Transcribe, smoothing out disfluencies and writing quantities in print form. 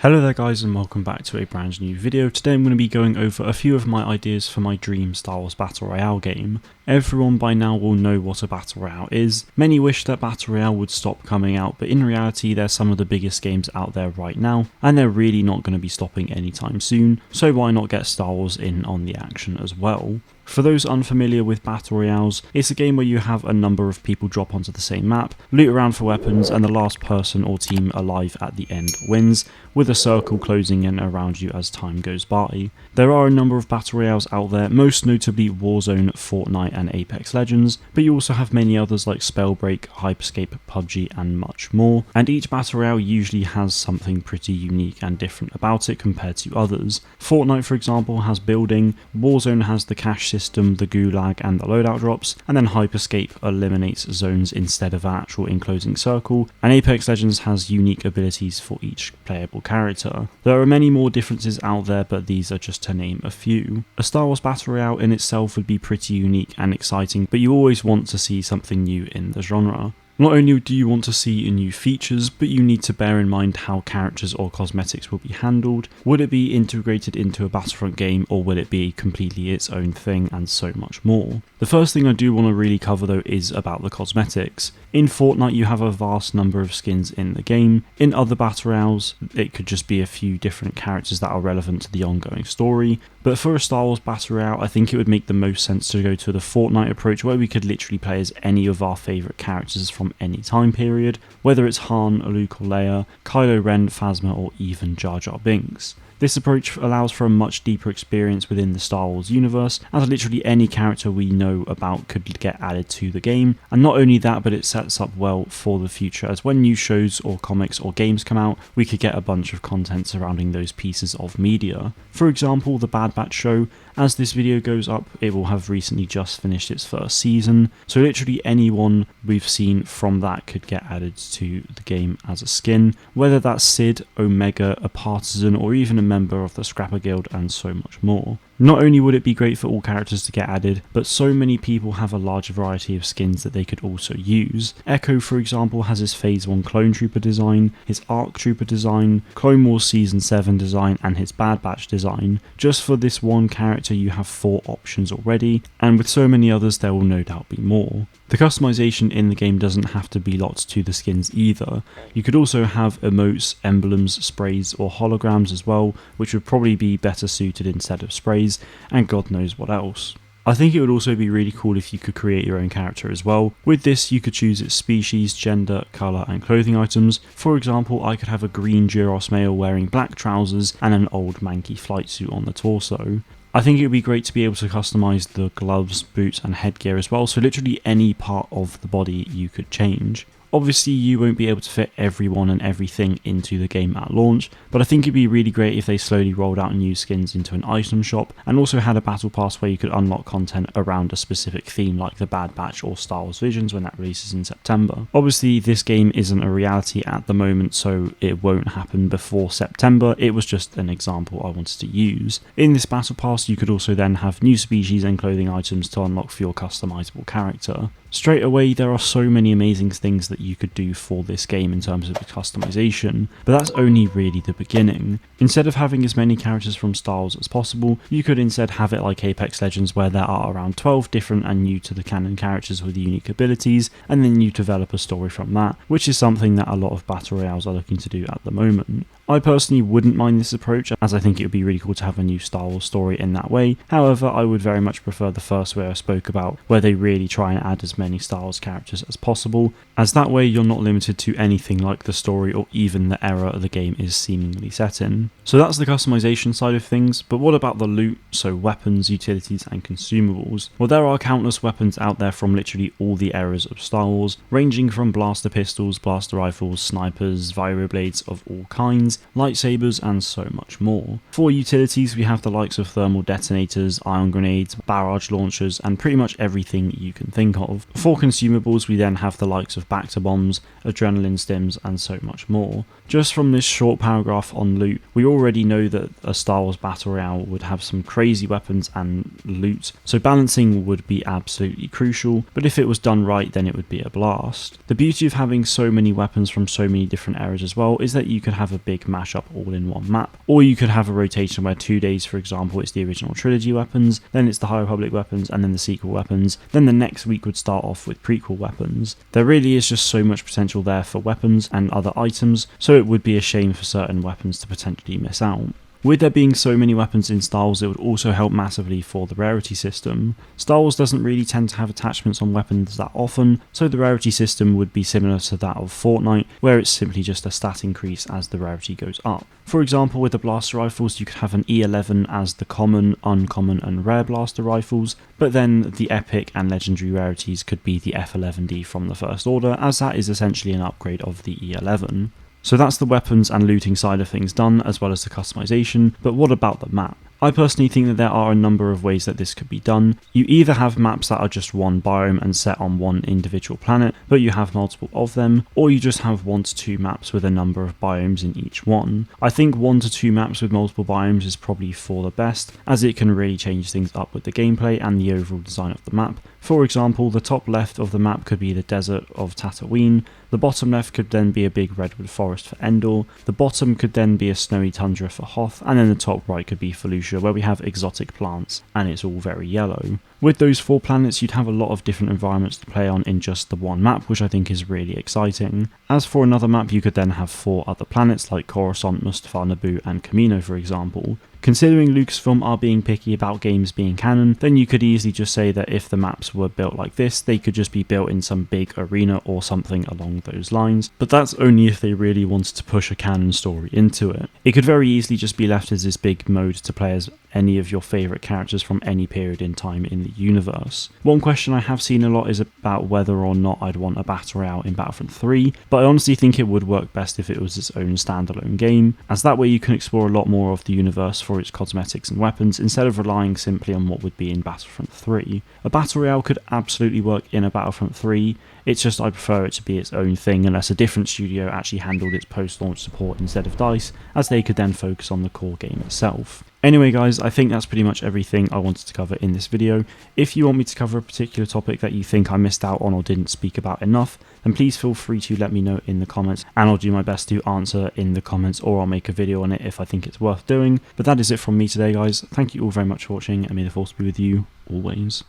Hello there guys and welcome back to a brand new video. Today I'm going to be going over a few of my ideas for my dream Star Wars Battle Royale game. Everyone by now will know what a Battle Royale is. Many wish that Battle Royale would stop coming out, but in reality they're some of the biggest games out there right now and they're really not going to be stopping anytime soon, so why not get Star Wars in on the action as well. For those unfamiliar with Battle Royales, it's a game where you have a number of people drop onto the same map, loot around for weapons, and the last person or team alive at the end wins, with a circle closing in around you as time goes by. There are a number of Battle Royales out there, most notably Warzone, Fortnite and Apex Legends, but you also have many others like Spellbreak, Hyperscape, PUBG and much more, and each Battle Royale usually has something pretty unique and different about it compared to others. Fortnite for example has building, Warzone has the cash system, the gulag and the loadout drops, and then Hyperscape eliminates zones instead of an actual enclosing circle, and Apex Legends has unique abilities for each playable character. There are many more differences out there, but these are just to name a few. A Star Wars Battle Royale in itself would be pretty unique and exciting, but you always want to see something new in the genre. Not only do you want to see new features, but you need to bear in mind how characters or cosmetics will be handled. Would it be integrated into a Battlefront game, or will it be completely its own thing, and so much more. The first thing I do want to really cover though is about the cosmetics. In Fortnite you have a vast number of skins in the game. In other Battle Royales it could just be a few different characters that are relevant to the ongoing story, but for a Star Wars Battle Royale I think it would make the most sense to go to the Fortnite approach, where we could literally play as any of our favourite characters from any time period, whether it's Han, Luke or Leia, Kylo Ren, Phasma or even Jar Jar Binks. This approach allows for a much deeper experience within the Star Wars universe, as literally any character we know about could get added to the game, and not only that, but it sets up well for the future, as when new shows or comics or games come out, we could get a bunch of content surrounding those pieces of media. For example, the Bad Batch show, as this video goes up, it will have recently just finished its first season, so literally anyone we've seen from that could get added to the game as a skin, whether that's Sid, Omega, a partisan or even a member of the Scrapper Guild and so much more. Not only would it be great for all characters to get added, but so many people have a large variety of skins that they could also use. Echo for example has his Phase 1 Clone Trooper design, his ARC Trooper design, Clone Wars Season 7 design and his Bad Batch design. Just for this one character you have 4 options already, and with so many others there will no doubt be more. The customization in the game doesn't have to be locked to the skins either. You could also have emotes, emblems, sprays or holograms as well, which would probably be better suited instead of sprays, and God knows what else. I think it would also be really cool if you could create your own character as well. With this you could choose its species, gender, colour and clothing items. For example, I could have a green Duros male wearing black trousers and an old manky flight suit on the torso. I think it would be great to be able to customise the gloves, boots and headgear as well, so literally any part of the body you could change. Obviously you won't be able to fit everyone and everything into the game at launch, but I think it'd be really great if they slowly rolled out new skins into an item shop and also had a battle pass where you could unlock content around a specific theme like the Bad Batch or Star Wars Visions when that releases in September. Obviously this game isn't a reality at the moment, so it won't happen before September. It was just an example I wanted to use. In this battle pass you could also then have new species and clothing items to unlock for your customizable character. Straight away there are so many amazing things that you could do for this game in terms of customization, but that's only really the beginning. Instead of having as many characters from Star Wars as possible, you could instead have it like Apex Legends, where there are around 12 different and new to the canon characters with unique abilities, and then you develop a story from that, which is something that a lot of Battle Royales are looking to do at the moment. I personally wouldn't mind this approach, as I think it would be really cool to have a new Star Wars story in that way. However, I would very much prefer the first way I spoke about, where they really try and add as many Star Wars characters as possible, as that way you're not limited to anything like the story or even the era the game is seemingly set in. So that's the customization side of things, but what about the loot, so weapons, utilities and consumables? Well, there are countless weapons out there from literally all the eras of Star Wars, ranging from blaster pistols, blaster rifles, snipers, vibroblades of all kinds, lightsabers and so much more. For utilities we have the likes of thermal detonators, ion grenades, barrage launchers and pretty much everything you can think of. For consumables we then have the likes of Bacta bombs, adrenaline stims and so much more. Just from this short paragraph on loot, we already know that a Star Wars Battle Royale would have some crazy weapons and loot, so balancing would be absolutely crucial, but if it was done right then it would be a blast. The beauty of having so many weapons from so many different eras as well is that you could have a big mashup all in one map, or you could have a rotation where 2 days, for example, it's the original trilogy weapons, then it's the High Republic weapons, and then the sequel weapons, then the next week would start off with prequel weapons. There really is just so much potential there for weapons and other items, so it would be a shame for certain weapons to potentially miss out. With there being so many weapons in Star Wars, it would also help massively for the rarity system. Star Wars doesn't really tend to have attachments on weapons that often, so the rarity system would be similar to that of Fortnite, where it's simply just a stat increase as the rarity goes up. For example, with the blaster rifles, you could have an E11 as the common, uncommon and rare blaster rifles, but then the epic and legendary rarities could be the F11D from the First Order, as that is essentially an upgrade of the E11. So that's the weapons and looting side of things done, as well as the customization, but what about the map? I personally think that there are a number of ways that this could be done. You either have maps that are just one biome and set on one individual planet, but you have multiple of them, or you just have 1 to 2 maps with a number of biomes in each one. I think 1 to 2 maps with multiple biomes is probably for the best, as it can really change things up with the gameplay and the overall design of the map. For example, the top left of the map could be the desert of Tatooine, the bottom left could then be a big redwood forest for Endor, the bottom could then be a snowy tundra for Hoth, and then the top right could be Felucia, where we have exotic plants, and it's all very yellow. With those 4 planets, you'd have a lot of different environments to play on in just the one map, which I think is really exciting. As for another map, you could then have 4 other planets like Coruscant, Mustafar, Naboo and Kamino, for example. Considering Lucasfilm are being picky about games being canon, then you could easily just say that if the maps were built like this, they could just be built in some big arena or something along those lines, but that's only if they really wanted to push a canon story into it. It could very easily just be left as this big mode to play as any of your favourite characters from any period in time in the universe. One question I have seen a lot is about whether or not I'd want a Battle Royale in Battlefront 3, but I honestly think it would work best if it was its own standalone game, as that way you can explore a lot more of the universe for its cosmetics and weapons instead of relying simply on what would be in Battlefront 3. A Battle Royale could absolutely work in a Battlefront 3, it's just I prefer it to be its own thing unless a different studio actually handled its post-launch support instead of DICE, as they could then focus on the core game itself. Anyway guys, I think that's pretty much everything I wanted to cover in this video. If you want me to cover a particular topic that you think I missed out on or didn't speak about enough, then please feel free to let me know in the comments, and I'll do my best to answer in the comments, or I'll make a video on it if I think it's worth doing. But that is it from me today guys, thank you all very much for watching, and may the force be with you always.